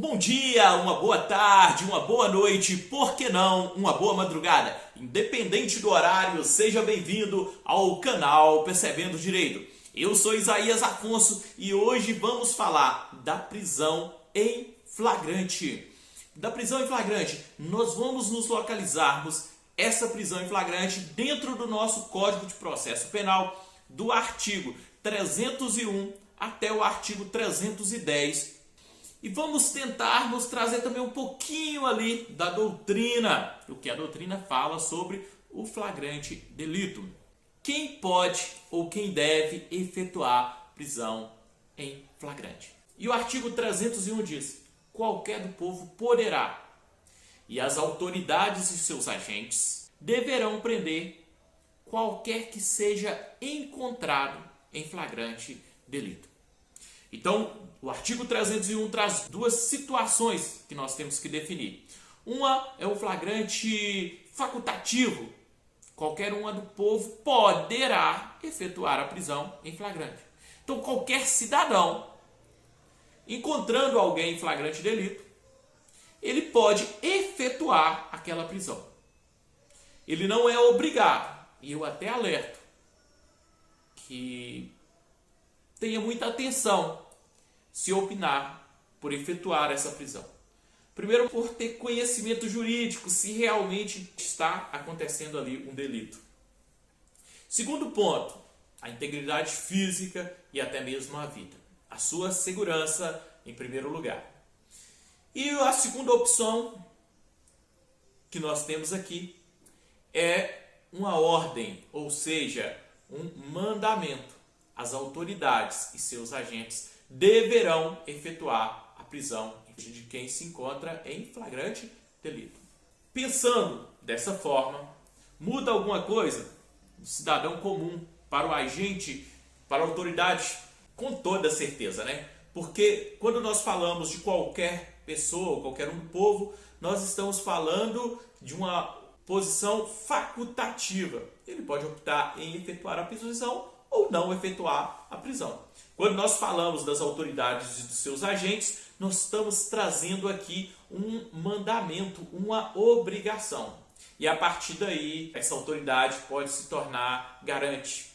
bom dia, uma boa tarde, uma boa noite, por que não, uma boa madrugada. Independente do horário, seja bem-vindo ao canal Percebendo Direito. Eu sou Isaías Afonso e hoje vamos falar da prisão em flagrante. Da prisão em flagrante, nós vamos nos localizarmos essa prisão em flagrante dentro do nosso Código de Processo Penal, do artigo 301 até o artigo 310. E vamos tentarmos trazer também um pouquinho ali da doutrina, o que a doutrina fala sobre o flagrante delito. Quem pode ou quem deve efetuar prisão em flagrante? E o artigo 301 diz: qualquer do povo poderá, e as autoridades e seus agentes deverão prender qualquer que seja encontrado em flagrante delito. Então, o artigo 301 traz duas situações que nós temos que definir. Uma é o flagrante facultativo. Qualquer uma do povo poderá efetuar a prisão em flagrante. Então, qualquer cidadão, encontrando alguém em flagrante delito, ele pode efetuar aquela prisão. Ele não é obrigado. E eu até alerto que tenha muita atenção se opinar por efetuar essa prisão. Primeiro, por ter conhecimento jurídico, se realmente está acontecendo ali um delito. Segundo ponto, a integridade física e até mesmo a vida. A sua segurança em primeiro lugar. E a segunda opção que nós temos aqui é uma ordem, ou seja, um mandamento. As autoridades e seus agentes deverão efetuar a prisão de quem se encontra em flagrante delito. Pensando dessa forma, muda alguma coisa do cidadão comum para o agente, para a autoridade? Com toda certeza, né? Porque quando nós falamos de qualquer pessoa, qualquer um do povo, nós estamos falando de uma posição facultativa. Ele pode optar em efetuar a prisão ou não efetuar a prisão. Quando nós falamos das autoridades e dos seus agentes, nós estamos trazendo aqui um mandamento, uma obrigação. E a partir daí, essa autoridade pode se tornar garante.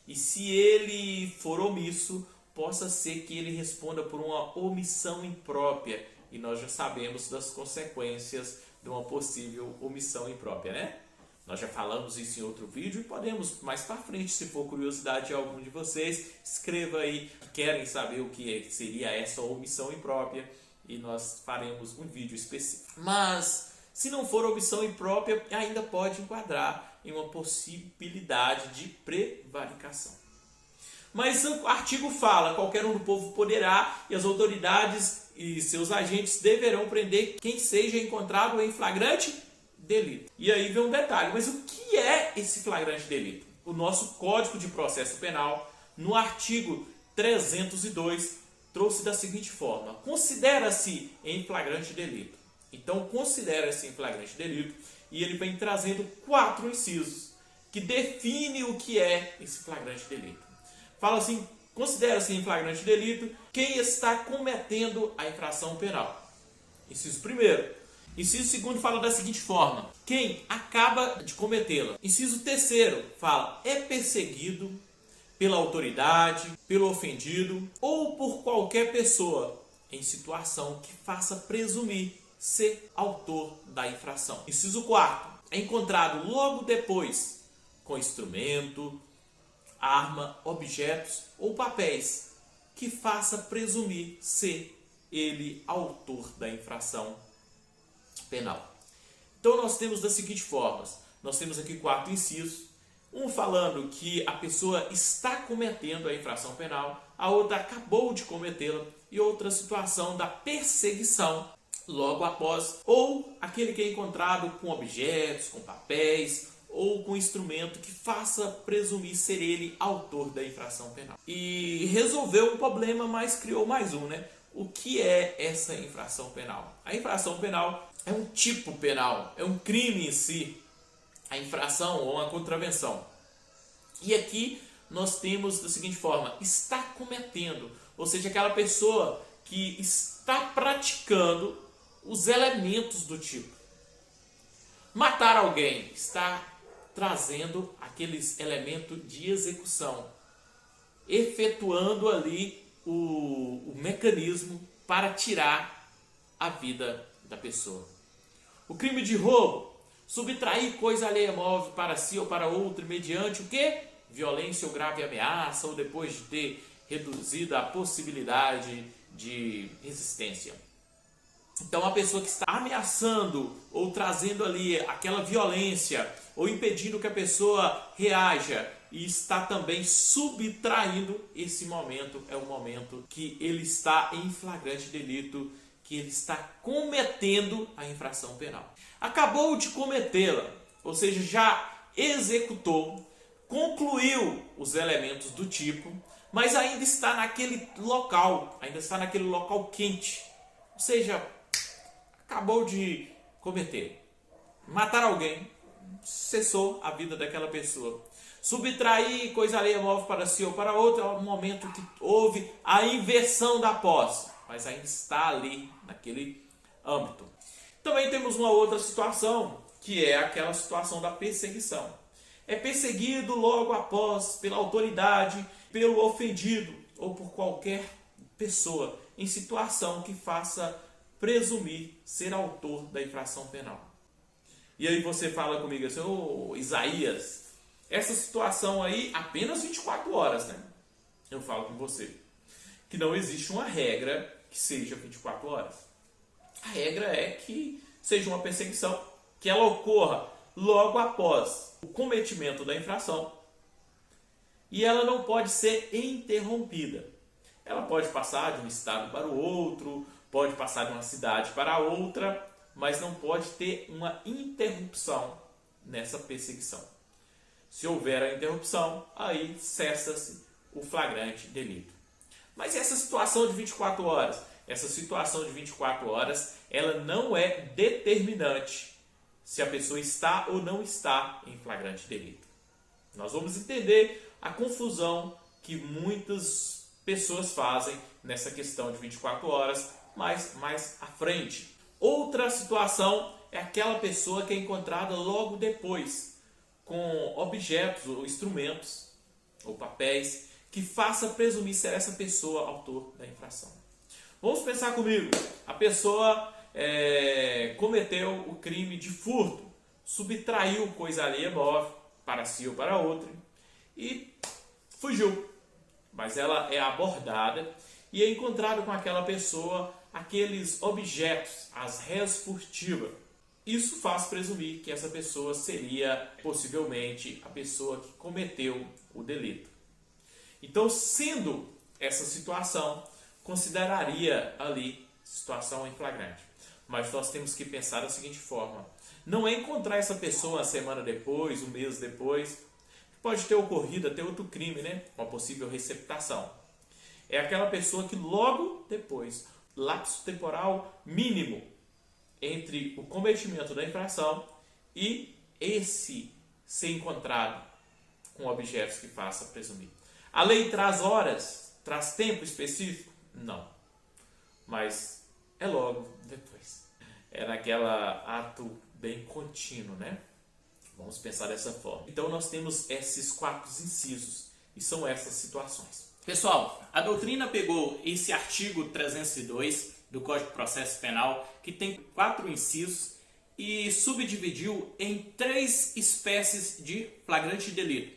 E se ele for omisso, possa ser que ele responda por uma omissão imprópria. E nós já sabemos das consequências de uma possível omissão imprópria, né? Nós já falamos isso em outro vídeo e podemos mais para frente, se for curiosidade de algum de vocês, escreva aí, querem saber o que seria essa omissão imprópria e nós faremos um vídeo específico. Mas, se não for omissão imprópria, ainda pode enquadrar em uma possibilidade de prevaricação. Mas o artigo fala, qualquer um do povo poderá e as autoridades e seus agentes deverão prender quem seja encontrado em flagrante delito. E aí vem um detalhe, mas o que é esse flagrante delito? O nosso Código de Processo Penal, no artigo 302, trouxe da seguinte forma: considera-se em flagrante delito. Então, considera-se em flagrante delito e ele vem trazendo 4 incisos que definem o que é esse flagrante delito. Fala assim: considera-se em flagrante delito quem está cometendo a infração penal. Inciso 1º. Inciso 2º fala da seguinte forma: quem acaba de cometê-la. Inciso 3º fala: é perseguido pela autoridade, pelo ofendido ou por qualquer pessoa em situação que faça presumir ser autor da infração. Inciso 4º, é encontrado logo depois com instrumento, arma, objetos ou papéis que faça presumir ser ele autor da infração penal. Então nós temos das seguintes formas: nós temos aqui 4 incisos, um falando que a pessoa está cometendo a infração penal, a outra acabou de cometê-la e outra situação da perseguição logo após, ou aquele que é encontrado com objetos, com papéis ou com instrumento que faça presumir ser ele autor da infração penal. E resolveu um problema, mas criou mais um, né? O que é essa infração penal? A infração penal é um tipo penal, é um crime em si, a infração ou uma contravenção. E aqui nós temos da seguinte forma: está cometendo, ou seja, aquela pessoa que que está praticando os elementos do tipo. Matar alguém está trazendo aqueles elementos de execução, efetuando ali o mecanismo para tirar a vida da pessoa. O crime de roubo, subtrair coisa alheia móvel para si ou para outro mediante o quê? Violência ou grave ameaça, ou depois de ter reduzido a possibilidade de resistência. Então, a pessoa que está ameaçando ou trazendo ali aquela violência ou impedindo que a pessoa reaja e está também subtraindo esse momento, é o momento que ele está em flagrante delito, que ele está cometendo a infração penal. Acabou de cometê-la, ou seja, já executou, concluiu os elementos do tipo, mas ainda está naquele local, quente, ou seja, acabou de cometer, matar alguém, cessou a vida daquela pessoa. Subtrair coisa alheia móvel para si ou para outro é o momento que houve a inversão da posse, mas ainda está ali naquele âmbito. Também temos uma outra situação, que é aquela situação da perseguição. É perseguido logo após pela autoridade, pelo ofendido ou por qualquer pessoa em situação que faça presumir ser autor da infração penal. E aí você fala comigo assim, ô Isaías, essa situação aí apenas 24 horas, né? Eu falo com você que não existe uma regra que seja 24 horas. A regra é que seja uma perseguição, que ela ocorra logo após o cometimento da infração e ela não pode ser interrompida. Ela pode passar de um estado para o outro, pode passar de uma cidade para outra, mas não pode ter uma interrupção nessa perseguição. Se houver a interrupção, aí cessa-se o flagrante delito. Mas essa situação de 24 horas, ela não é determinante se a pessoa está ou não está em flagrante delito. Nós vamos entender a confusão que muitas pessoas fazem nessa questão de 24 horas, mas mais à frente. Outra situação é aquela pessoa que é encontrada logo depois com objetos ou instrumentos ou papéis que faça presumir ser essa pessoa autor da infração. Vamos pensar comigo. A pessoa cometeu o crime de furto, subtraiu coisa alheia móvel para si ou para outro e fugiu. Mas ela é abordada e é encontrado com aquela pessoa aqueles objetos, as réis furtivas. Isso faz presumir que essa pessoa seria possivelmente a pessoa que cometeu o delito. Então, sendo essa situação, consideraria ali situação em flagrante. Mas nós temos que pensar da seguinte forma: não é encontrar essa pessoa uma semana depois, um mês depois, pode ter ocorrido até outro crime, né? Uma possível receptação. É aquela pessoa que logo depois, lapso temporal mínimo entre o cometimento da infração e esse ser encontrado com objetos que faça presumir. A lei traz horas, traz tempo específico? Não. Mas é logo depois. É naquele ato bem contínuo, né? Vamos pensar dessa forma. Então nós temos esses 4 incisos e são essas situações. Pessoal, a doutrina pegou esse artigo 302 do Código de Processo Penal, que tem 4 incisos, e subdividiu em 3 espécies de flagrante delito.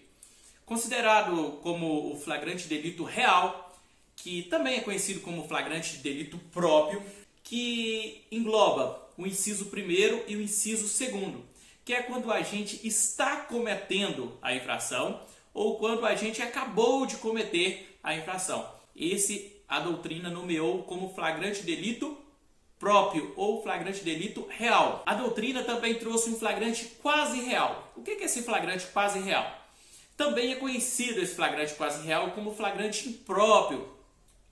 Considerado como o flagrante delito real, que também é conhecido como flagrante delito próprio, que engloba o inciso 1º e o inciso 2º, que é quando a gente está cometendo a infração ou quando a gente acabou de cometer a infração. Esse a doutrina nomeou como flagrante delito próprio ou flagrante delito real. A doutrina também trouxe um flagrante quase real. O que é esse flagrante quase real? Também é conhecido esse flagrante quase real como flagrante impróprio.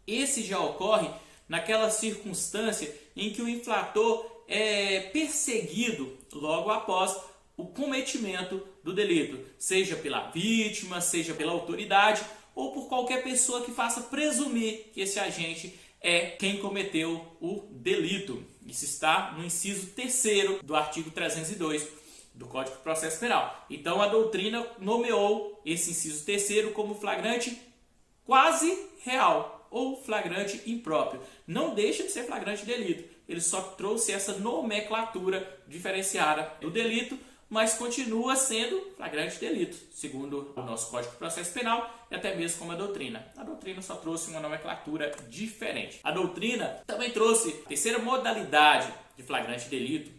Esse já ocorre naquela circunstância em que o infrator é perseguido logo após o cometimento do delito, seja pela vítima, seja pela autoridade ou por qualquer pessoa que faça presumir que esse agente é quem cometeu o delito. Isso está no inciso 3º do artigo 302 do Código de Processo Penal. Então a doutrina nomeou esse inciso 3º como flagrante quase real ou flagrante impróprio. Não deixa de ser flagrante delito. Ele só trouxe essa nomenclatura diferenciada do delito, mas continua sendo flagrante delito, segundo o nosso Código de Processo Penal e até mesmo como a doutrina. A doutrina só trouxe uma nomenclatura diferente. A doutrina também trouxe a terceira modalidade de flagrante delito,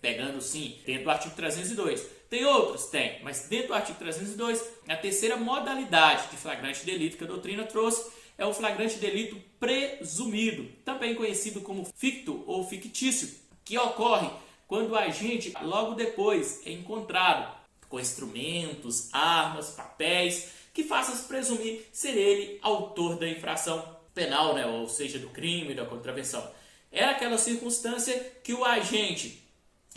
pegando sim dentro do artigo 302. Tem outros? Tem, mas dentro do artigo 302, a terceira modalidade de flagrante delito que a doutrina trouxe é o flagrante delito presumido, também conhecido como ficto ou fictício, que ocorre quando o agente logo depois é encontrado com instrumentos, armas, papéis, que façam presumir ser ele autor da infração penal, né? Ou seja, do crime, da contravenção. É aquela circunstância que o agente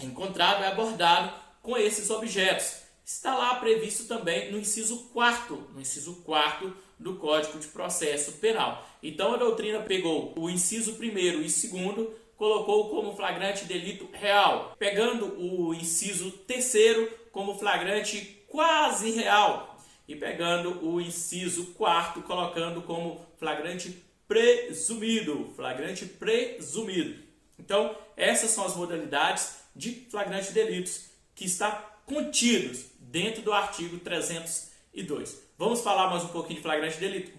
encontrado é abordado com esses objetos. Está lá previsto também no inciso 4º do Código de Processo Penal. Então a doutrina pegou o inciso 1º e 2º, colocou como flagrante delito real, pegando o inciso 3º como flagrante quase real e pegando o inciso 4º colocando como flagrante presumido, Então, essas são as modalidades de flagrante delitos que está contidos dentro do artigo 302. Vamos falar mais um pouquinho de flagrante delito?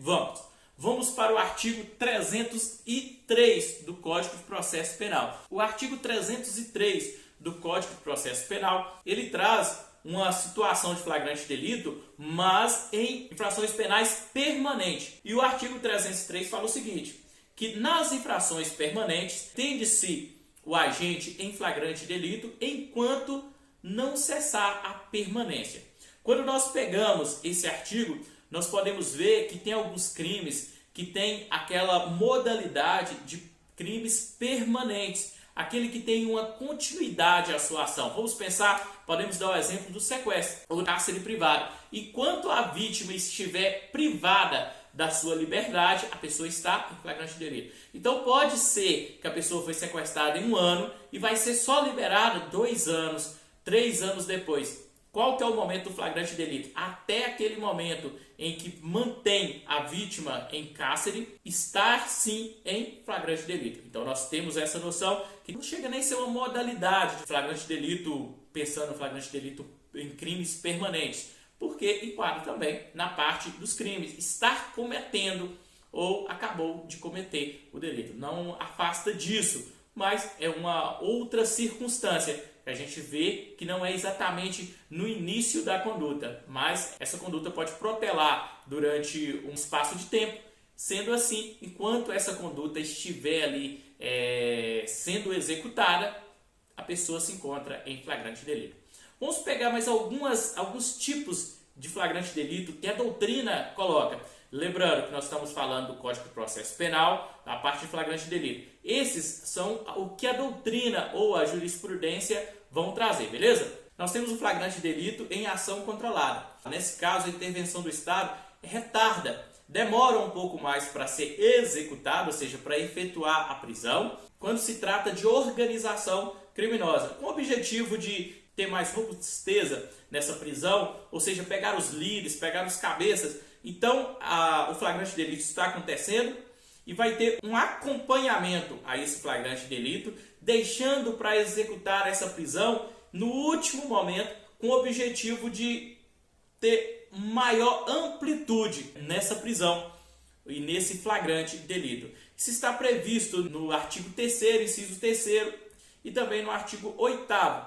Vamos para o artigo 303 do Código de Processo Penal. O artigo 303 do Código de Processo Penal, ele traz uma situação de flagrante delito, mas em infrações penais permanentes. E o artigo 303 fala o seguinte, que nas infrações permanentes tende-se o agente em flagrante delito enquanto não cessar a permanência. Quando nós pegamos esse artigo, nós podemos ver que tem alguns crimes que tem aquela modalidade de crimes permanentes, aquele que tem uma continuidade à sua ação. Vamos pensar, podemos dar o exemplo do sequestro ou cárcere privado. Enquanto a vítima estiver privada da sua liberdade, a pessoa está em flagrante delito. Então pode ser que a pessoa foi sequestrada em 1 ano e vai ser só liberada 2 anos, 3 anos depois. Qual que é o momento do flagrante delito? Até aquele momento em que mantém a vítima em cárcere, estar sim em flagrante delito. Então nós temos essa noção que não chega nem a ser uma modalidade de flagrante delito, pensando no flagrante delito em crimes permanentes, porque enquadra também na parte dos crimes, estar cometendo ou acabou de cometer o delito. Não afasta disso, mas é uma outra circunstância que a gente vê que não é exatamente no início da conduta, mas essa conduta pode protelar durante um espaço de tempo. Sendo assim, enquanto essa conduta estiver ali sendo executada, a pessoa se encontra em flagrante delito. Vamos pegar mais alguns tipos de flagrante delito que a doutrina coloca. Lembrando que nós estamos falando do Código de Processo Penal, a parte de flagrante delito. Esses são o que a doutrina ou a jurisprudência vão trazer, beleza? Nós temos o flagrante delito em ação controlada. Nesse caso, a intervenção do Estado retarda, demora um pouco mais para ser executado, ou seja, para efetuar a prisão, quando se trata de organização criminosa, com o objetivo de ter mais robustez nessa prisão, ou seja, pegar os líderes, pegar os cabeças. Então, o flagrante delito está acontecendo e vai ter um acompanhamento a esse flagrante delito, deixando para executar essa prisão no último momento, com o objetivo de ter maior amplitude nessa prisão e nesse flagrante delito. Isso está previsto no artigo 3º, inciso 3º, e também no artigo 8º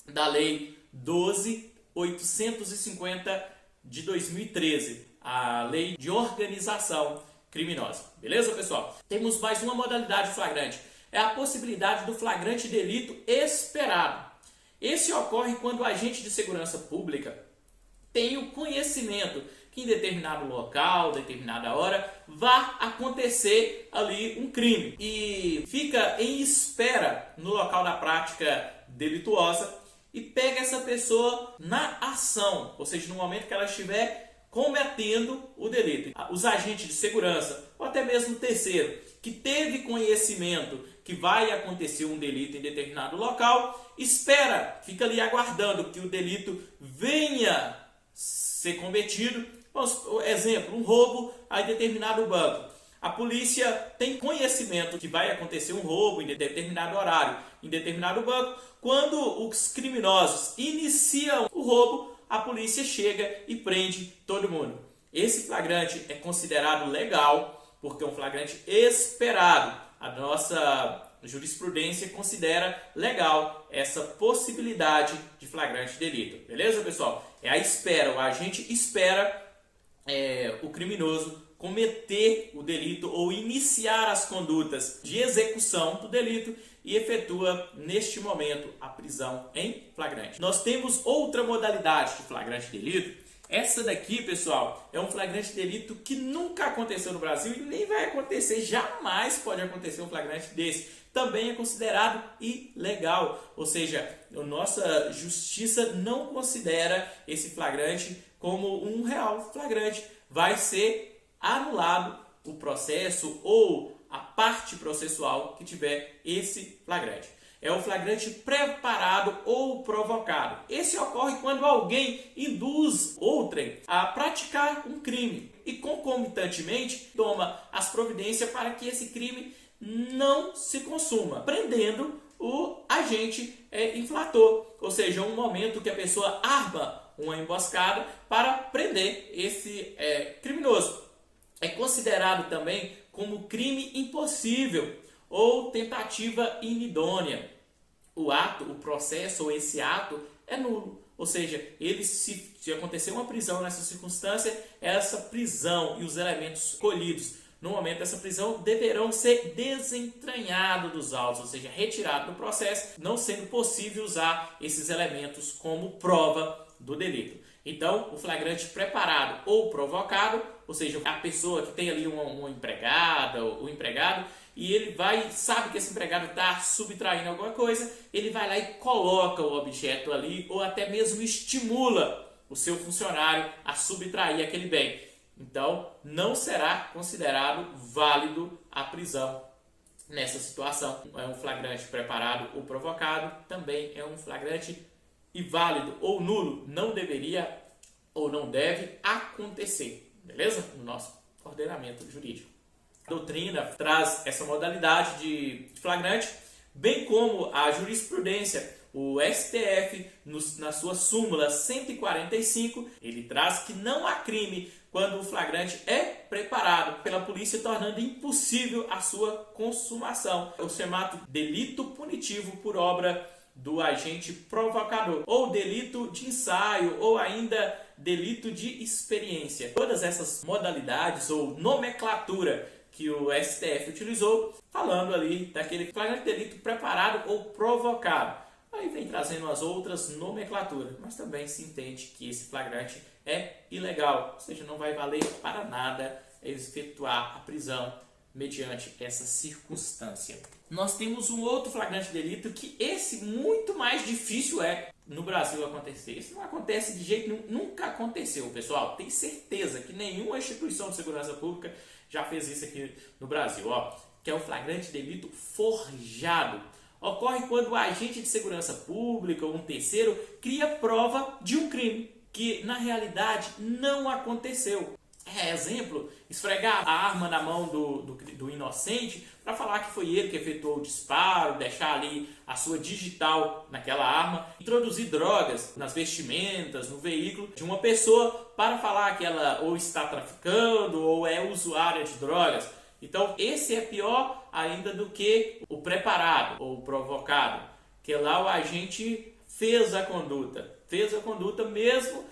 da Lei 12.850 de 2013, a Lei de Organização Criminosa. Beleza, pessoal? Temos mais uma modalidade de flagrante. É a possibilidade do flagrante delito esperado. Esse ocorre quando o agente de segurança pública tem o conhecimento que em determinado local, determinada hora, vai acontecer ali um crime e fica em espera no local da prática delituosa e pega essa pessoa na ação, ou seja, no momento que ela estiver cometendo o delito. Os agentes de segurança, ou até mesmo o terceiro, que teve conhecimento que vai acontecer um delito em determinado local, espera, fica ali aguardando que o delito venha ser cometido. Exemplo, um roubo a determinado banco. A polícia tem conhecimento que vai acontecer um roubo em determinado horário, em determinado banco. Quando os criminosos iniciam o roubo, a polícia chega e prende todo mundo. Esse flagrante é considerado legal, porque é um flagrante esperado. A nossa jurisprudência considera legal essa possibilidade de flagrante delito. Beleza, pessoal? É a espera, o agente espera o criminoso cometer o delito ou iniciar as condutas de execução do delito e efetua, neste momento, a prisão em flagrante. Nós temos outra modalidade de flagrante delito. Essa daqui, pessoal, é um flagrante delito que nunca aconteceu no Brasil e nem vai acontecer, jamais pode acontecer um flagrante desse. Também é considerado ilegal, ou seja, a nossa justiça não considera esse flagrante como um real flagrante. Vai ser anulado o processo ou a parte processual que tiver esse flagrante. É o flagrante preparado ou provocado. Esse ocorre quando alguém induz outrem a praticar um crime e concomitantemente toma as providências para que esse crime não se consuma, prendendo o agente infrator, ou seja, um momento que a pessoa arma uma emboscada para prender esse criminoso. É considerado também como crime impossível ou tentativa inidônea. O ato, o processo ou esse ato é nulo. Ou seja, se acontecer uma prisão nessa circunstância, essa prisão e os elementos colhidos no momento dessa prisão deverão ser desentranhados dos autos, ou seja, retirados do processo, não sendo possível usar esses elementos como prova do delito. Então, o flagrante preparado ou provocado, ou seja, a pessoa que tem ali uma empregada ou um empregado, e ele sabe que esse empregado está subtraindo alguma coisa, ele vai lá e coloca o objeto ali, ou até mesmo estimula o seu funcionário a subtrair aquele bem. Então, não será considerado válido a prisão nessa situação. É um flagrante preparado ou provocado, também é um flagrante inválido ou nulo, não deveria ou não deve acontecer, beleza? No nosso ordenamento jurídico. A doutrina traz essa modalidade de flagrante, bem como a jurisprudência. O STF, na sua súmula 145, ele traz que não há crime quando o flagrante é preparado pela polícia, tornando impossível a sua consumação. É o chamado delito punitivo por obra do agente provocador, ou delito de ensaio, ou ainda delito de experiência. Todas essas modalidades ou nomenclatura que o STF utilizou, falando ali daquele flagrante delito preparado ou provocado. Aí vem trazendo as outras nomenclaturas, mas também se entende que esse flagrante é ilegal, ou seja, não vai valer para nada efetuar a prisão mediante essa circunstância. Nós temos um outro flagrante delito que esse muito mais difícil no Brasil acontecer. Isso não acontece de jeito nenhum, nunca aconteceu, pessoal. Tem certeza que nenhuma instituição de segurança pública já fez isso aqui no Brasil, que é o flagrante delito forjado. Ocorre quando o agente de segurança pública ou um terceiro cria prova de um crime que na realidade não aconteceu. Exemplo, esfregar a arma na mão do inocente para falar que foi ele que efetuou o disparo, deixar ali a sua digital naquela arma, introduzir drogas nas vestimentas, no veículo de uma pessoa para falar que ela ou está traficando ou é usuária de drogas. Então, esse é pior ainda do que o preparado ou o provocado, que lá o agente fez a conduta mesmo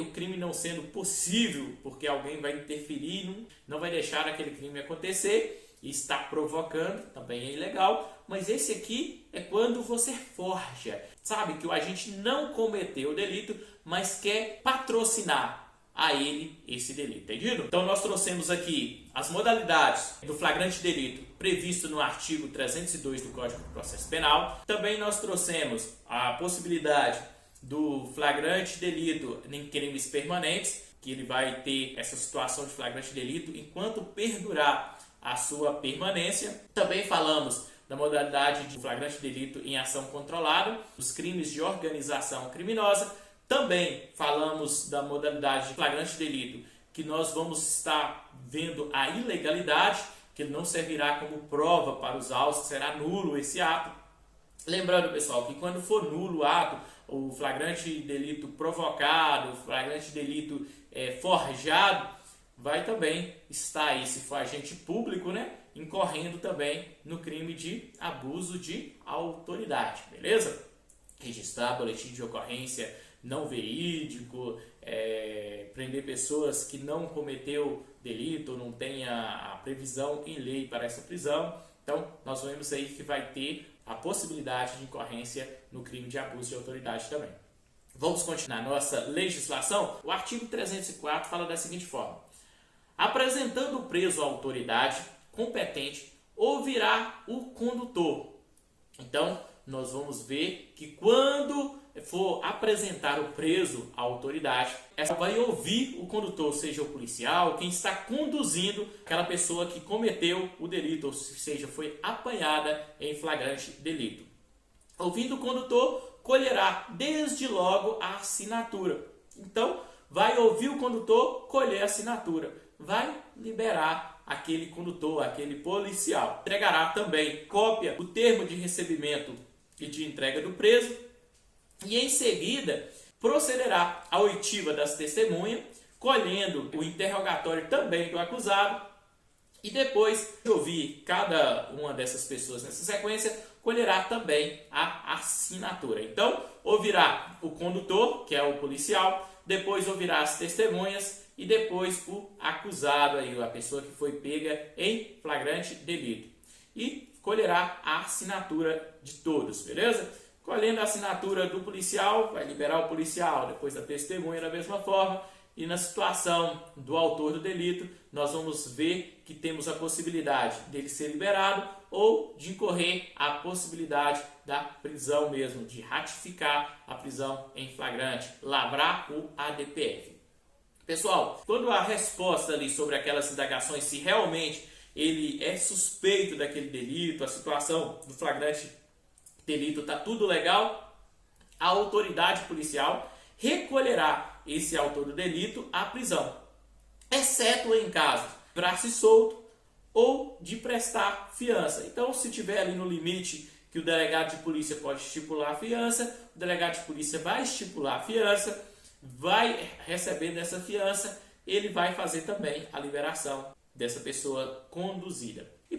o crime não sendo possível, porque alguém vai interferir, não vai deixar aquele crime acontecer e está provocando, também é ilegal. Mas esse aqui é quando você forja, sabe que o agente não cometeu o delito, mas quer patrocinar a ele esse delito, entendido? Então nós trouxemos aqui as modalidades do flagrante delito previsto no artigo 302 do Código de Processo Penal. Também nós trouxemos a possibilidade do flagrante delito em crimes permanentes, que ele vai ter essa situação de flagrante delito enquanto perdurar a sua permanência. Também falamos da modalidade de flagrante delito em ação controlada, os crimes de organização criminosa. Também falamos da modalidade de flagrante delito, que nós vamos estar vendo a ilegalidade, que não servirá como prova para os autos, será nulo esse ato. Lembrando, pessoal, que quando for nulo o ato, o flagrante delito provocado, o flagrante delito forjado, vai também estar aí, se for agente público, né, incorrendo também no crime de abuso de autoridade, beleza? Registrar boletim de ocorrência não verídico, prender pessoas que não cometeu delito, não tenha a previsão em lei para essa prisão. Então, nós vemos aí que vai ter a possibilidade de incorrência no crime de abuso de autoridade também. Vamos continuar nossa legislação? O artigo 304 fala da seguinte forma: apresentando o preso à autoridade competente, ouvirá o condutor. Então, nós vamos ver que quando for apresentar o preso à autoridade, essa vai ouvir o condutor, seja o policial, quem está conduzindo aquela pessoa que cometeu o delito, ou seja, foi apanhada em flagrante delito. Ouvindo o condutor, colherá desde logo a assinatura. Então, vai ouvir o condutor, colher a assinatura. Vai liberar aquele condutor, aquele policial. Entregará também cópia do termo de recebimento e de entrega do preso. E em seguida, procederá à oitiva das testemunhas, colhendo o interrogatório também do acusado. E depois de ouvir cada uma dessas pessoas nessa sequência, colherá também a assinatura. Então, ouvirá o condutor, que é o policial, depois ouvirá as testemunhas e depois o acusado, aí, a pessoa que foi pega em flagrante delito. E colherá a assinatura de todos, beleza? Colhendo a assinatura do policial, vai liberar o policial, depois da testemunha da mesma forma. E na situação do autor do delito, nós vamos ver que temos a possibilidade dele ser liberado ou de incorrer a possibilidade da prisão mesmo, de ratificar a prisão em flagrante, lavrar o ADPF. Pessoal, quando a resposta ali sobre aquelas indagações, se realmente ele é suspeito daquele delito, a situação do flagrante delito está tudo legal, a autoridade policial recolherá esse autor do delito à prisão, exceto em caso de braço solto ou de prestar fiança. Então, se tiver ali no limite que o delegado de polícia pode estipular a fiança, o delegado de polícia vai estipular a fiança, vai recebendo essa fiança, ele vai fazer também a liberação dessa pessoa conduzida. E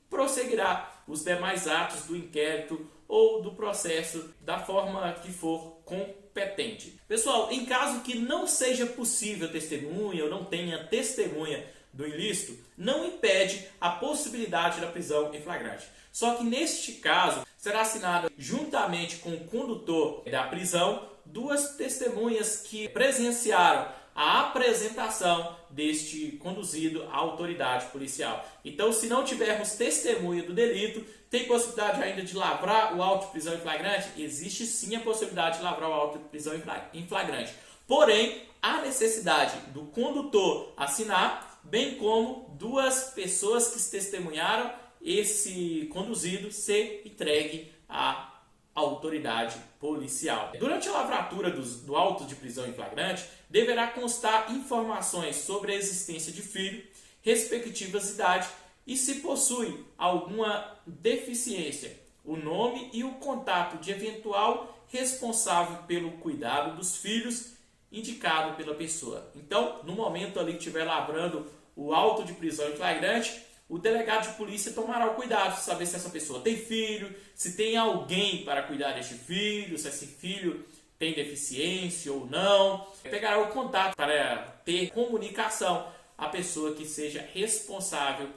prosseguirá os demais atos do inquérito ou do processo da forma que for competente. Pessoal, em caso que não seja possível testemunha ou não tenha testemunha do ilícito, não impede a possibilidade da prisão em flagrante. Só que neste caso, será assinada juntamente com o condutor da prisão duas testemunhas que presenciaram a apresentação deste conduzido à autoridade policial. Então, se não tivermos testemunha do delito, tem possibilidade ainda de lavrar o auto de prisão em flagrante? Existe sim a possibilidade de lavrar o auto de prisão em flagrante. Porém, há necessidade do condutor assinar, bem como duas pessoas que testemunharam esse conduzido ser entregue à autoridade policial. Durante a lavratura do auto de prisão em flagrante, deverá constar informações sobre a existência de filho, respectivas idades e se possui alguma deficiência, o nome e o contato de eventual responsável pelo cuidado dos filhos indicado pela pessoa. Então, no momento ali que estiver lavrando o auto de prisão em flagrante, o delegado de polícia tomará o cuidado de saber se essa pessoa tem filho, se tem alguém para cuidar deste filho, se esse filho tem deficiência ou não. Pegará o contato para ter comunicação à pessoa que seja responsável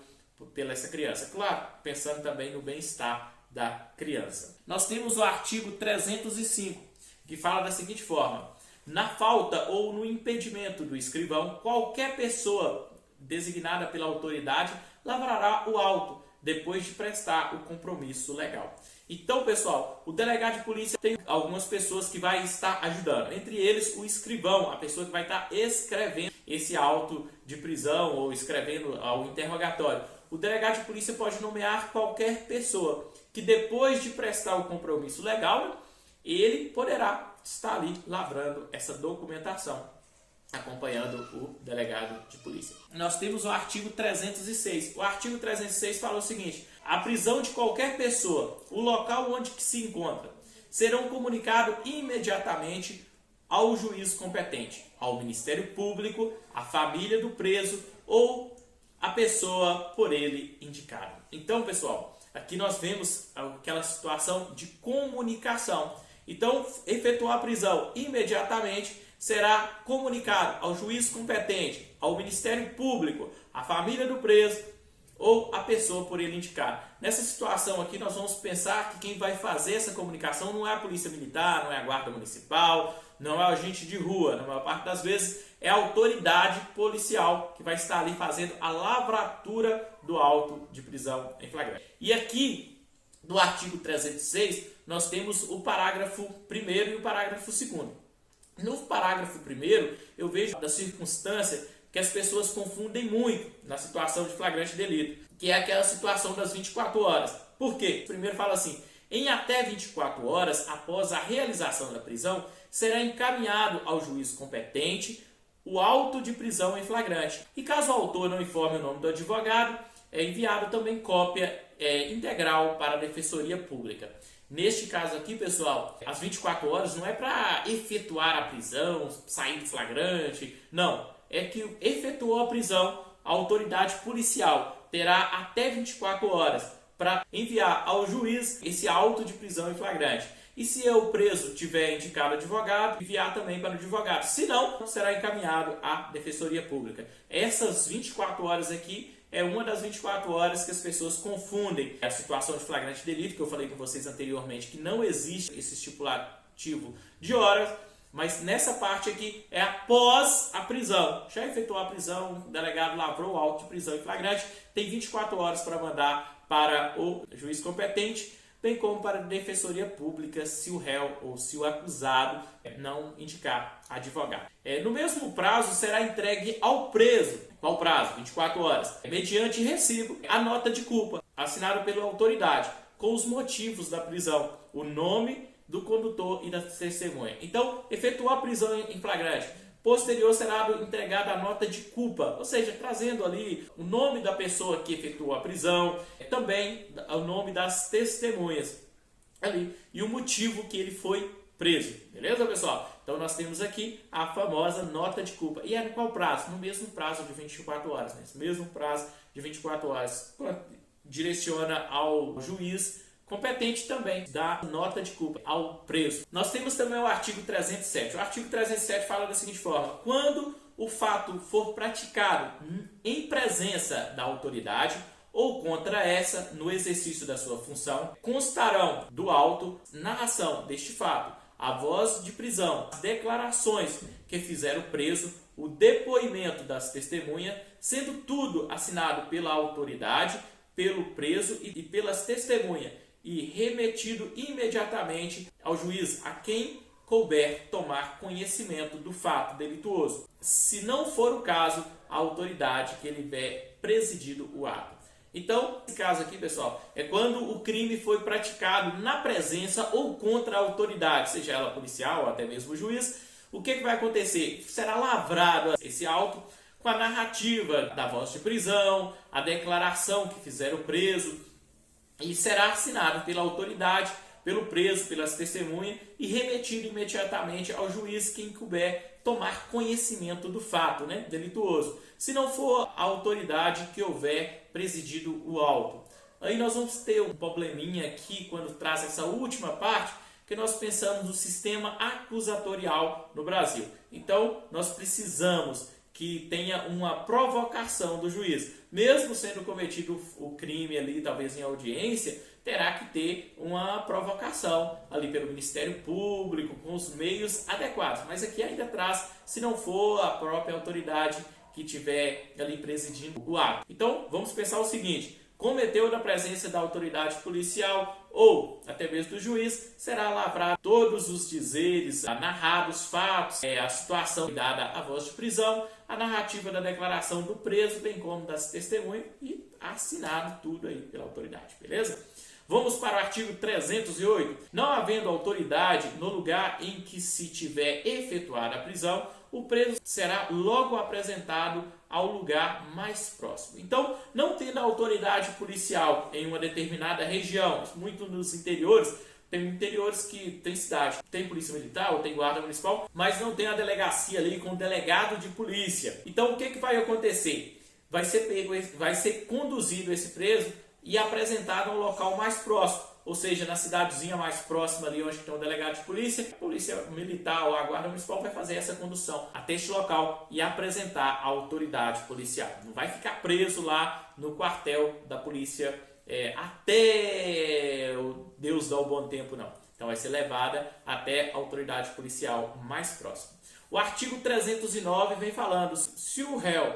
pela essa criança. Claro, pensando também no bem-estar da criança. Nós temos o artigo 305, que fala da seguinte forma: na falta ou no impedimento do escrivão, qualquer pessoa designada pela autoridade lavrará o auto depois de prestar o compromisso legal. Então, pessoal, o delegado de polícia tem algumas pessoas que vai estar ajudando. Entre eles, o escrivão, a pessoa que vai estar escrevendo esse auto de prisão ou escrevendo o interrogatório. o delegado de polícia pode nomear qualquer pessoa que depois de prestar o compromisso legal, ele poderá estar ali lavrando essa documentação, acompanhando o delegado de polícia. Nós temos o artigo 306. O artigo 306 fala o seguinte: a prisão de qualquer pessoa, o local onde que se encontra, serão comunicados imediatamente ao juiz competente, ao Ministério Público, à família do preso ou a pessoa por ele indicada. Então, pessoal, aqui nós vemos aquela situação de comunicação. Então, efetuar a prisão imediatamente será comunicado ao juiz competente, ao Ministério Público, à família do preso ou a pessoa por ele indicar. Nessa situação aqui, nós vamos pensar que quem vai fazer essa comunicação não é a Polícia Militar, não é a Guarda Municipal, não é o agente de rua. Na maior parte das vezes é a autoridade policial que vai estar ali fazendo a lavratura do auto de prisão em flagrante. E aqui, do artigo 306, nós temos o parágrafo 1º e o parágrafo 2º. No parágrafo 1º, eu vejo da circunstância que as pessoas confundem muito na situação de flagrante delito, que é aquela situação das 24 horas. Por quê? Primeiro fala assim: em até 24 horas após a realização da prisão, será encaminhado ao juiz competente o auto de prisão em flagrante. E caso o autor não informe o nome do advogado, é enviado também cópia integral para a Defensoria Pública. Neste caso aqui, pessoal, as 24 horas não é para efetuar a prisão, sair do flagrante, não. É que efetuou a prisão, a autoridade policial terá até 24 horas para enviar ao juiz esse auto de prisão em flagrante. E se o preso tiver indicado advogado, enviar também para o advogado. Se não, será encaminhado à Defensoria Pública. Essas 24 horas aqui é uma das 24 horas que as pessoas confundem a situação de flagrante delito, que eu falei com vocês anteriormente, que não existe esse estipulativo de horas, mas nessa parte aqui é após a prisão. Já efetuou a prisão, o delegado lavrou o auto de prisão em flagrante, tem 24 horas para mandar para o juiz competente, bem como para a Defensoria Pública, se o réu ou se o acusado não indicar advogado. No mesmo prazo, será entregue ao preso. Qual prazo? 24 horas. Mediante recibo, a nota de culpa, assinada pela autoridade, com os motivos da prisão, o nome do condutor e da testemunha. Então, efetuou a prisão em flagrante. Posterior será entregada a nota de culpa, ou seja, trazendo ali o nome da pessoa que efetuou a prisão, também o nome das testemunhas ali e o motivo que ele foi preso. Beleza, pessoal? Então nós temos aqui a famosa nota de culpa. E é no qual prazo? No mesmo prazo de 24 horas. Nesse mesmo prazo de 24 horas. Direciona ao juiz competente também da nota de culpa ao preso. Nós temos também o artigo 307. O artigo 307 fala da seguinte forma: quando o fato for praticado em presença da autoridade ou contra essa no exercício da sua função, constarão do auto narração deste fato, a voz de prisão, as declarações que fizeram o preso, o depoimento das testemunhas, sendo tudo assinado pela autoridade, pelo preso e pelas testemunhas, e remetido imediatamente ao juiz, a quem couber tomar conhecimento do fato delituoso, se não for o caso, a autoridade que ele tiver presidido o ato. Então, esse caso aqui, pessoal, é quando o crime foi praticado na presença ou contra a autoridade, seja ela policial ou até mesmo o juiz. O que vai acontecer? Será lavrado esse auto com a narrativa da voz de prisão, a declaração que fizeram o preso, e será assinado pela autoridade, pelo preso, pelas testemunhas e remetido imediatamente ao juiz quem couber tomar conhecimento do fato delituoso, se não for a autoridade que houver presidido o auto. Aí nós vamos ter um probleminha aqui quando traz essa última parte, que nós pensamos no sistema acusatorial no Brasil. Então, nós precisamos que tenha uma provocação do juiz. Mesmo sendo cometido o crime ali, talvez em audiência, terá que ter uma provocação ali pelo Ministério Público, com os meios adequados. Mas aqui ainda traz, se não for a própria autoridade que estiver ali presidindo o ato. Então, vamos pensar o seguinte: cometeu na presença da autoridade policial ou até mesmo do juiz, será lavrado todos os dizeres, narrados fatos, a situação dada à voz de prisão, a narrativa da declaração do preso, bem como das testemunhas, e assinado tudo aí pela autoridade, beleza? Vamos para o artigo 308. Não havendo autoridade no lugar em que se tiver efetuada a prisão, o preso será logo apresentado ao lugar mais próximo. Então, não tendo autoridade policial em uma determinada região, muito nos interiores, tem interiores que tem cidade, tem polícia militar ou tem guarda municipal, mas não tem a delegacia ali com o delegado de polícia. Então, o que vai acontecer? Vai ser conduzido esse preso e apresentado ao local mais próximo, ou seja, na cidadezinha mais próxima ali onde tem um delegado de polícia, a polícia militar ou a guarda municipal vai fazer essa condução até este local e apresentar a autoridade policial. Não vai ficar preso lá no quartel da polícia até Deus dá o bom tempo, não. Então vai ser levada até a autoridade policial mais próxima. O artigo 309 vem falando: se o réu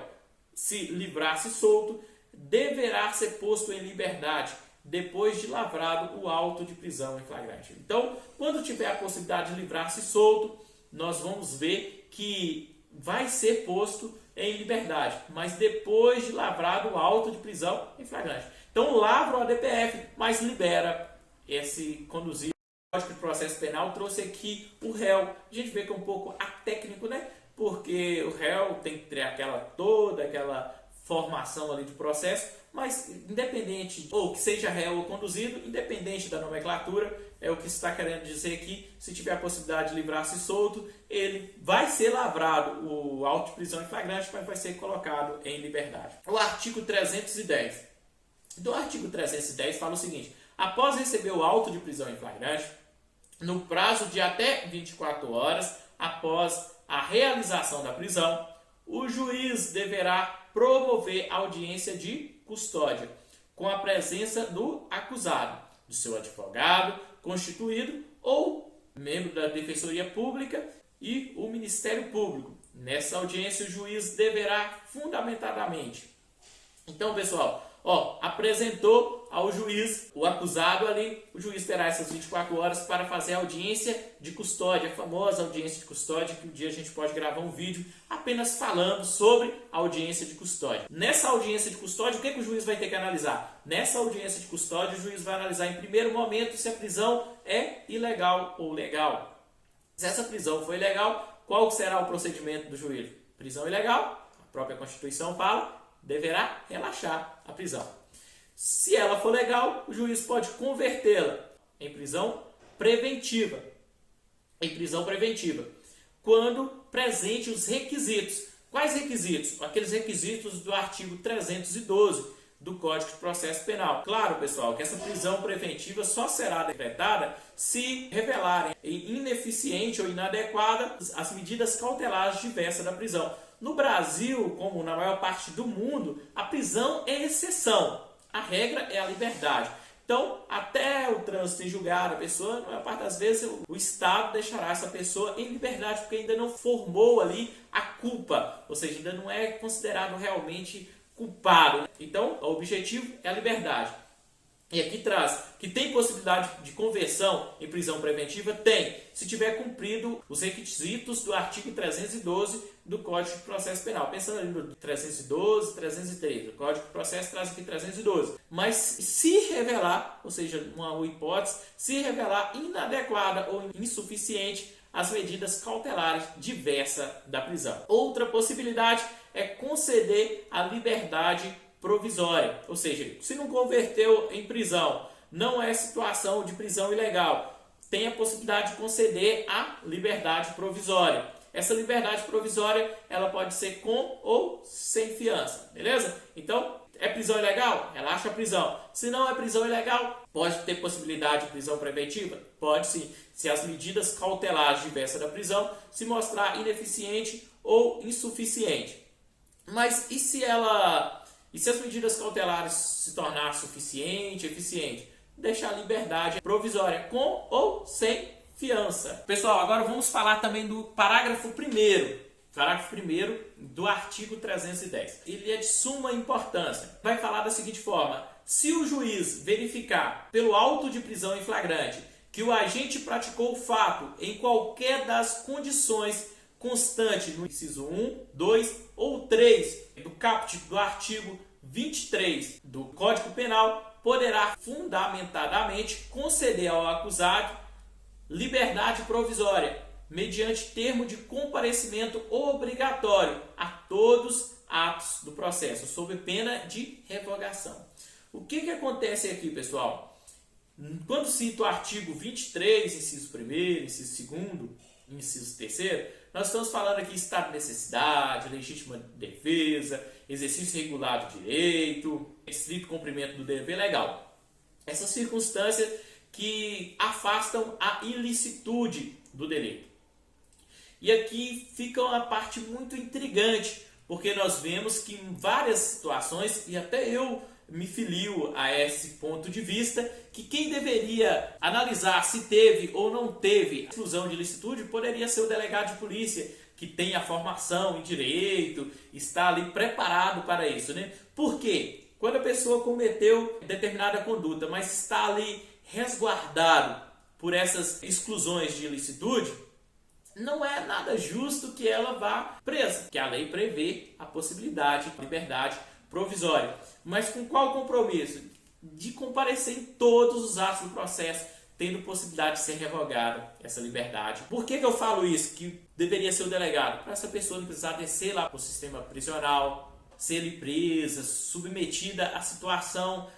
se livrar-se solto, deverá ser posto em liberdade depois de lavrado o auto de prisão em flagrante. Então, quando tiver a possibilidade de livrar-se solto, nós vamos ver que vai ser posto em liberdade, mas depois de lavrado o auto de prisão em flagrante. Então, lavra o ADPF, mas libera esse conduzido. O Código de Processo Penal trouxe aqui o réu. A gente vê que é um pouco atécnico, né? Porque o réu tem que ter toda aquela formação ali de processo, mas independente, ou que seja réu ou conduzido, independente da nomenclatura, é o que está querendo dizer aqui: se tiver a possibilidade de livrar-se solto, ele vai ser lavrado o auto de prisão em flagrante, mas vai ser colocado em liberdade. O artigo 310. Do artigo 310 fala o seguinte: após receber o auto de prisão em flagrante, no prazo de até 24 horas após a realização da prisão, o juiz deverá promover audiência de custódia, com a presença do acusado, do seu advogado constituído ou membro da Defensoria Pública e o Ministério Público. Nessa audiência, o juiz deverá fundamentadamente. Então, pessoal, apresentou ao juiz o acusado ali, o juiz terá essas 24 horas para fazer a audiência de custódia, a famosa audiência de custódia, que um dia a gente pode gravar um vídeo apenas falando sobre a audiência de custódia. Nessa audiência de custódia, o que o juiz vai ter que analisar? Nessa audiência de custódia, o juiz vai analisar em primeiro momento se a prisão é ilegal ou legal. Se essa prisão for ilegal, qual será o procedimento do juiz? Prisão ilegal, a própria Constituição fala, deverá relaxar a prisão. Se ela for legal, o juiz pode convertê-la em prisão preventiva. Quando presente os requisitos. Quais requisitos? Aqueles requisitos do artigo 312 do Código de Processo Penal. Claro, pessoal, que essa prisão preventiva só será decretada se revelarem ineficiente ou inadequada as medidas cautelares diversas da prisão. No Brasil, como na maior parte do mundo, a prisão é exceção. A regra é a liberdade. Então, até o trânsito em julgado, a pessoa, na maior parte das vezes, o Estado deixará essa pessoa em liberdade porque ainda não formou ali a culpa. Ou seja, ainda não é considerado realmente culpado. Então, o objetivo é a liberdade. E aqui traz que tem possibilidade de conversão em prisão preventiva? Tem, se tiver cumprido os requisitos do artigo 312 do Código de Processo Penal. Pensando ali no 312, 313, o Código de Processo traz aqui 312. Mas se revelar, ou seja, uma hipótese, se revelar inadequada ou insuficiente as medidas cautelares diversas da prisão. Outra possibilidade é conceder a liberdade provisória, ou seja, se não converteu em prisão, não é situação de prisão ilegal, tem a possibilidade de conceder a liberdade provisória. Essa liberdade provisória, ela pode ser com ou sem fiança, beleza? Então, é prisão ilegal? Relaxa a prisão. Se não é prisão ilegal, pode ter possibilidade de prisão preventiva? Pode sim, se as medidas cautelares diversas da prisão se mostrar ineficiente ou insuficiente. Mas e se as medidas cautelares se tornar suficiente, eficiente? Deixar a liberdade provisória com ou sem fiança. Pessoal, agora vamos falar também do parágrafo 1º. Parágrafo 1º do artigo 310. Ele é de suma importância. Vai falar da seguinte forma: se o juiz verificar pelo auto de prisão em flagrante que o agente praticou o fato em qualquer das condições constantes no inciso 1, 2 ou 3 do caput do artigo 23 do Código Penal poderá fundamentadamente conceder ao acusado liberdade provisória, mediante termo de comparecimento obrigatório a todos os atos do processo, sob pena de revogação. O que acontece aqui, pessoal? Quando cito o artigo 23, inciso 1º, inciso 2º, inciso 3º, nós estamos falando aqui estado de necessidade, legítima defesa, exercício regular do direito, estrito cumprimento do dever legal. Essas circunstâncias que afastam a ilicitude do delito. E aqui fica uma parte muito intrigante, porque nós vemos que em várias situações, e até eu me filio a esse ponto de vista, que quem deveria analisar se teve ou não teve exclusão de ilicitude poderia ser o delegado de polícia, que tem a formação em direito, está ali preparado para isso, né? Por quê? Quando a pessoa cometeu determinada conduta, mas está ali resguardado por essas exclusões de ilicitude, não é nada justo que ela vá presa, que a lei prevê a possibilidade de liberdade provisória. Mas com qual compromisso? De comparecer em todos os atos do processo, tendo possibilidade de ser revogada essa liberdade. Por que eu falo isso? Que deveria ser o delegado? Para essa pessoa não precisar descer lá para o sistema prisional, ser ali presa, submetida a situação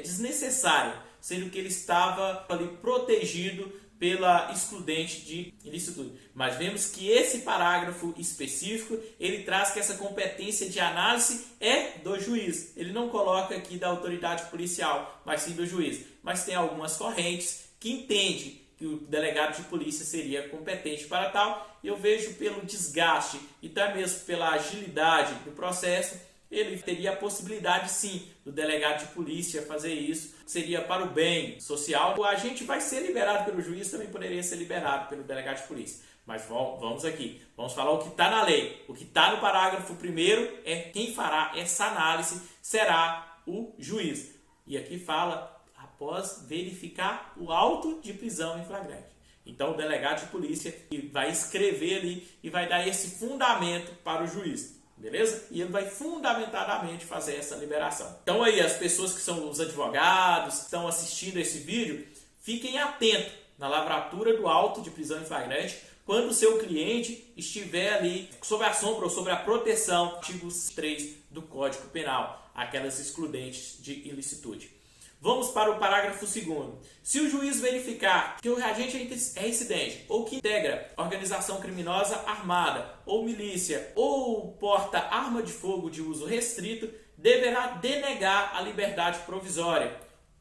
desnecessária, sendo que ele estava ali protegido pela excludente de ilicitude. Mas vemos que esse parágrafo específico, ele traz que essa competência de análise é do juiz. Ele não coloca aqui da autoridade policial, mas sim do juiz. Mas tem algumas correntes que entendem que o delegado de polícia seria competente para tal. Eu vejo pelo desgaste e até mesmo pela agilidade do processo, ele teria a possibilidade sim do delegado de polícia fazer isso, seria para o bem social. O agente vai ser liberado pelo juiz, também poderia ser liberado pelo delegado de polícia. Mas vamos aqui, vamos falar o que está na lei. O que está no parágrafo 1º é quem fará essa análise será o juiz. E aqui fala, após verificar o auto de prisão em flagrante. Então o delegado de polícia vai escrever ali e vai dar esse fundamento para o juiz. Beleza? E ele vai fundamentadamente fazer essa liberação. Então aí, as pessoas que são os advogados, que estão assistindo esse vídeo, fiquem atentos na lavratura do auto de prisão em flagrante, quando o seu cliente estiver ali sob a sombra ou sob a proteção do artigo 3 do Código Penal, aquelas excludentes de ilicitude. Vamos para o parágrafo 2º. Se o juiz verificar que o agente é reincidente ou que integra organização criminosa armada ou milícia ou porta arma de fogo de uso restrito, deverá denegar a liberdade provisória,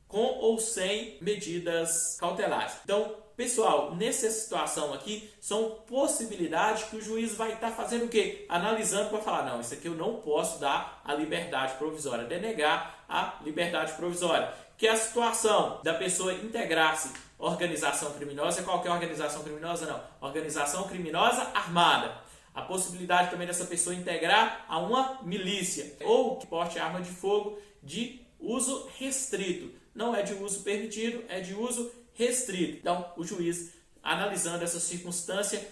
com ou sem medidas cautelares. Então, pessoal, nessa situação aqui, são possibilidades que o juiz vai estar fazendo o quê? Analisando para falar, não, isso aqui eu não posso dar a liberdade provisória, denegar a liberdade provisória. Que é a situação da pessoa integrar-se organização criminosa, qualquer organização criminosa não, organização criminosa armada. A possibilidade também dessa pessoa integrar a uma milícia ou que porte arma de fogo de uso restrito. Não é de uso permitido, é de uso restrito. Então, o juiz, analisando essa circunstância,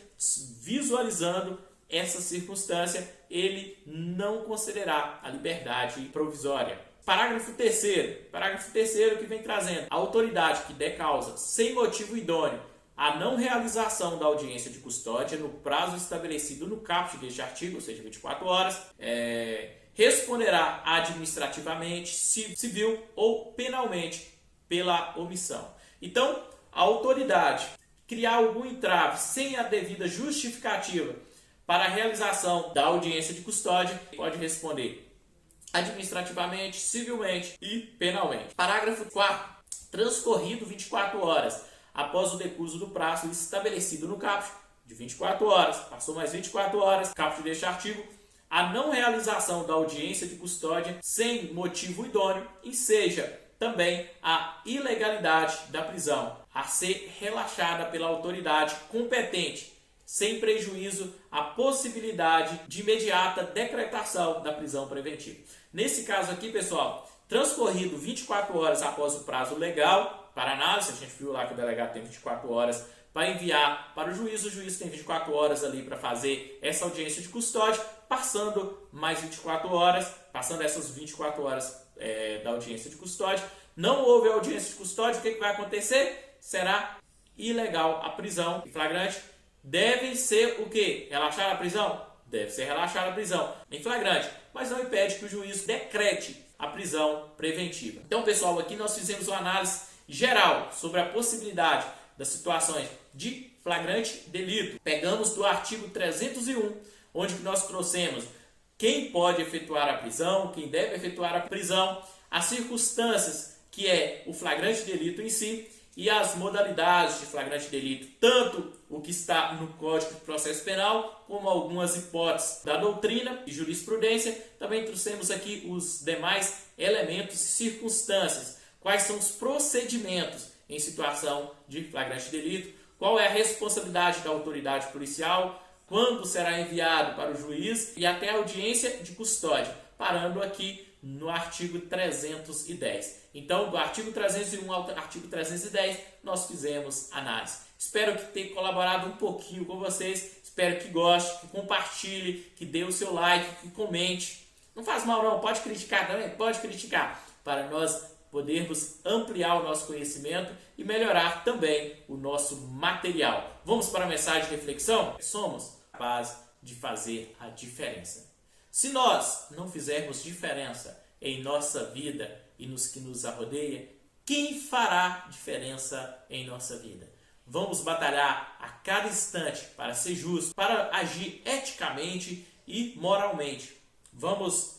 visualizando essa circunstância, ele não concederá a liberdade provisória. Parágrafo 3º que vem trazendo a autoridade que der causa sem motivo idôneo a não realização da audiência de custódia no prazo estabelecido no caput deste artigo, ou seja, 24 horas, responderá administrativamente, civil ou penalmente pela omissão. Então, a autoridade criar algum entrave sem a devida justificativa para a realização da audiência de custódia pode responder administrativamente, civilmente e penalmente. Parágrafo 4º. Transcorrido 24 horas após o decurso do prazo estabelecido no caput de 24 horas, passou mais 24 horas, caput deste artigo, a não realização da audiência de custódia sem motivo idôneo, e seja também a ilegalidade da prisão a ser relaxada pela autoridade competente, sem prejuízo à possibilidade de imediata decretação da prisão preventiva. Nesse caso aqui, pessoal, transcorrido 24 horas após o prazo legal, para análise. A gente viu lá que o delegado tem 24 horas para enviar para o juiz tem 24 horas ali para fazer essa audiência de custódia, passando essas 24 horas da audiência de custódia, não houve audiência de custódia, o que vai acontecer? Será ilegal a prisão em flagrante. Deve ser o quê? Relaxar a prisão? Deve ser relaxar a prisão em flagrante, mas não impede que o juiz decrete a prisão preventiva. Então, pessoal, aqui nós fizemos uma análise geral sobre a possibilidade das situações de flagrante delito. Pegamos do artigo 301, onde nós trouxemos quem pode efetuar a prisão, quem deve efetuar a prisão, as circunstâncias que é o flagrante delito em si e as modalidades de flagrante delito, tanto o que está no Código de Processo Penal, como algumas hipóteses da doutrina e jurisprudência. Também trouxemos aqui os demais elementos e circunstâncias, quais são os procedimentos em situação de flagrante delito, qual é a responsabilidade da autoridade policial, quando será enviado para o juiz e até a audiência de custódia, parando aqui no artigo 310. Então, do artigo 301 ao artigo 310, nós fizemos análise. Espero que tenha colaborado um pouquinho com vocês, espero que goste, que compartilhe, que dê o seu like, que comente. Não faz mal não, pode criticar também, pode criticar, para nós podermos ampliar o nosso conhecimento e melhorar também o nosso material. Vamos para a mensagem de reflexão? Somos capazes de fazer a diferença. Se nós não fizermos diferença em nossa vida e nos que nos rodeia, quem fará diferença em nossa vida? Vamos batalhar a cada instante para ser justo, para agir eticamente e moralmente. Vamos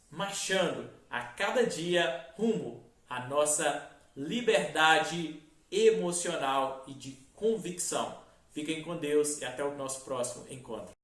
marchando a cada dia rumo à nossa liberdade emocional e de convicção. Fiquem com Deus e até o nosso próximo encontro.